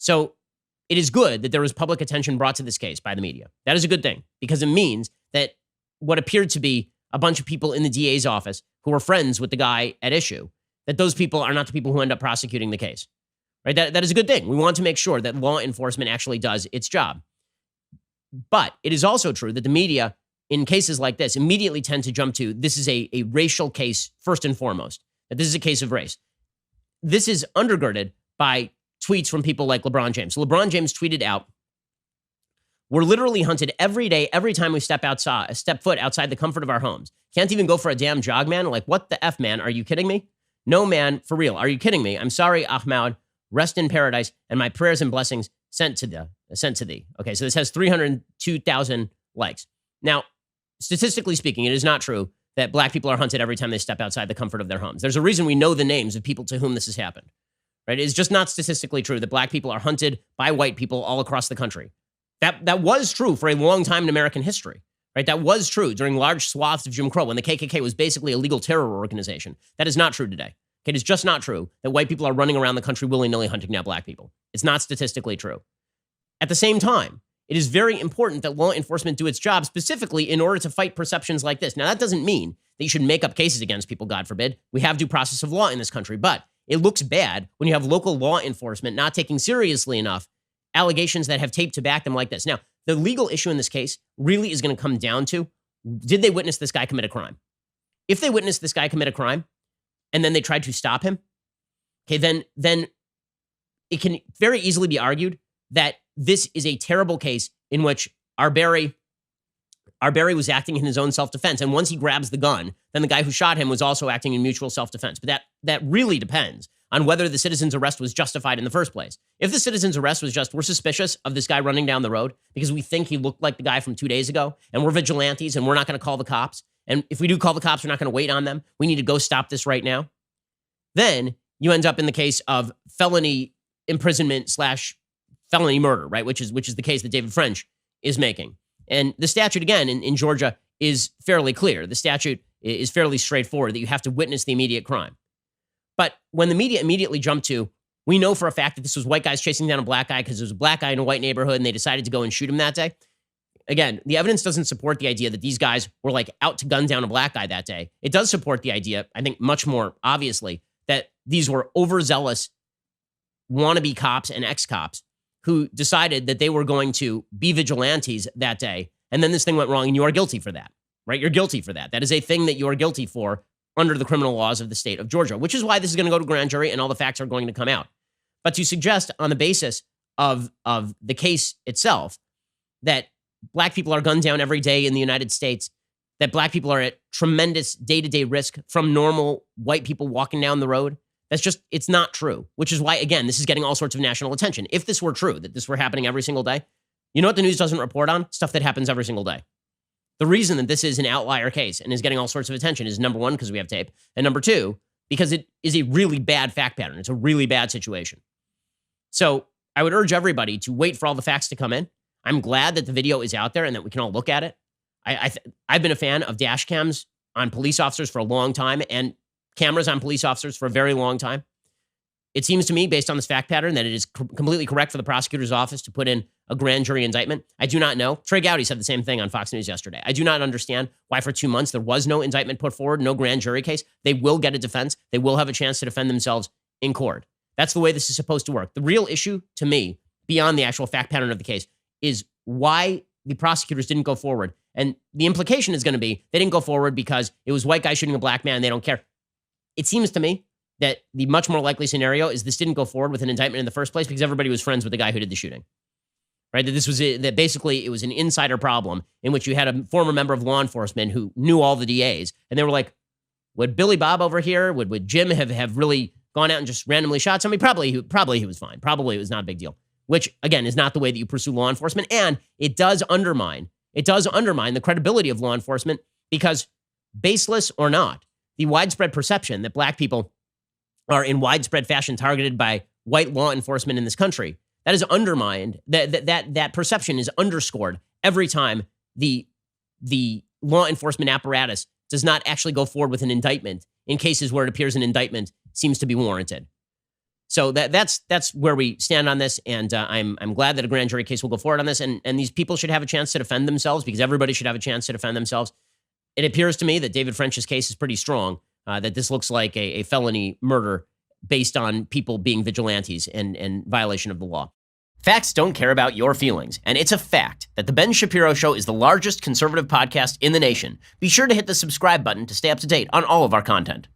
So it is good that there was public attention brought to this case by the media. That is a good thing because it means that what appeared to be a bunch of people in the DA's office who were friends with the guy at issue, that those people are not the people who end up prosecuting the case. Right? That is a good thing. We want to make sure that law enforcement actually does its job. But it is also true that the media, in cases like this, immediately tend to jump to this is a racial case first and foremost, that this is a case of race. This is undergirded by tweets from people like LeBron James. LeBron James tweeted out, "We're literally hunted every day, every time we step foot outside the comfort of our homes. Can't even go for a damn jog, man. Like, what the F, man? Are you kidding me? No, man, for real. Are you kidding me? I'm sorry, Ahmaud. Rest in paradise, and my prayers and blessings sent to thee." Okay, so this has 302,000 likes. Now, statistically speaking, it is not true that black people are hunted every time they step outside the comfort of their homes. There's a reason we know the names of people to whom this has happened. Right? It's just not statistically true that black people are hunted by white people all across the country. That was true for a long time in American history. Right? That was true during large swaths of Jim Crow when the KKK was basically a legal terror organization. That is not true today. It is just not true that white people are running around the country willy-nilly hunting down black people. It's not statistically true. At the same time, it is very important that law enforcement do its job specifically in order to fight perceptions like this. Now, that doesn't mean that you should make up cases against people, God forbid. We have due process of law in this country, but it looks bad when you have local law enforcement not taking seriously enough allegations that have tape to back them like this. Now, the legal issue in this case really is going to come down to, did they witness this guy commit a crime? If they witnessed this guy commit a crime, and then they tried to stop him, okay, then it can very easily be argued that this is a terrible case in which Arbery was acting in his own self-defense. And once he grabs the gun, then the guy who shot him was also acting in mutual self-defense. But that really depends on whether the citizen's arrest was justified in the first place. If the citizen's arrest was just, we're suspicious of this guy running down the road because we think he looked like the guy from 2 days ago, and we're vigilantes and we're not going to call the cops, and if we do call the cops, we're not going to wait on them, we need to go stop this right now, then you end up in the case of felony imprisonment / felony murder, right? Which is the case that David French is making. And the statute, again, in Georgia is fairly clear. The statute is fairly straightforward that you have to witness the immediate crime. But when the media immediately jumped to, we know for a fact that this was white guys chasing down a black guy because there was a black guy in a white neighborhood and they decided to go and shoot him that day. Again, the evidence doesn't support the idea that these guys were like out to gun down a black guy that day. It does support the idea, I think much more obviously, that these were overzealous wannabe cops and ex-cops who decided that they were going to be vigilantes that day. And then this thing went wrong and you are guilty for that, right? You're guilty for that. That is a thing that you are guilty for under the criminal laws of the state of Georgia, which is why this is going to go to grand jury and all the facts are going to come out. But to suggest on the basis of the case itself that black people are gunned down every day in the United States, that black people are at tremendous day-to-day risk from normal white people walking down the road, it's not true, which is why, again, this is getting all sorts of national attention. If this were true, that this were happening every single day, you know what the news doesn't report on? Stuff that happens every single day. The reason that this is an outlier case and is getting all sorts of attention is, number one, because we have tape, and number two, because it is a really bad fact pattern. It's a really bad situation. So I would urge everybody to wait for all the facts to come in. I'm glad that the video is out there and that we can all look at it. I've been a fan of dash cams on police officers for a long time and cameras on police officers for a very long time. It seems to me, based on this fact pattern, that it is completely correct for the prosecutor's office to put in a grand jury indictment. I do not know. Trey Gowdy said the same thing on Fox News yesterday. I do not understand why for 2 months there was no indictment put forward, no grand jury case. They will get a defense. They will have a chance to defend themselves in court. That's the way this is supposed to work. The real issue to me, beyond the actual fact pattern of the case, is why the prosecutors didn't go forward. And the implication is going to be they didn't go forward because it was white guy shooting a black man and they don't care. It seems to me that the much more likely scenario is this didn't go forward with an indictment in the first place because everybody was friends with the guy who did the shooting. Right? That basically it was an insider problem in which you had a former member of law enforcement who knew all the DAs. And they were like, would Billy Bob over here, would Jim have really gone out and just randomly shot somebody? Probably he was fine. Probably it was not a big deal. Which, again, is not the way that you pursue law enforcement. And it does undermine the credibility of law enforcement because, baseless or not, the widespread perception that black people are in widespread fashion targeted by white law enforcement in this country, that is undermined, that perception is underscored every time the law enforcement apparatus does not actually go forward with an indictment in cases where it appears an indictment seems to be warranted. So that's where we stand on this, and I'm glad that a grand jury case will go forward on this, and these people should have a chance to defend themselves, because everybody should have a chance to defend themselves. It appears to me that David French's case is pretty strong, that this looks like a felony murder based on people being vigilantes and violation of the law. Facts don't care about your feelings, and it's a fact that The Ben Shapiro Show is the largest conservative podcast in the nation. Be sure to hit the subscribe button to stay up to date on all of our content.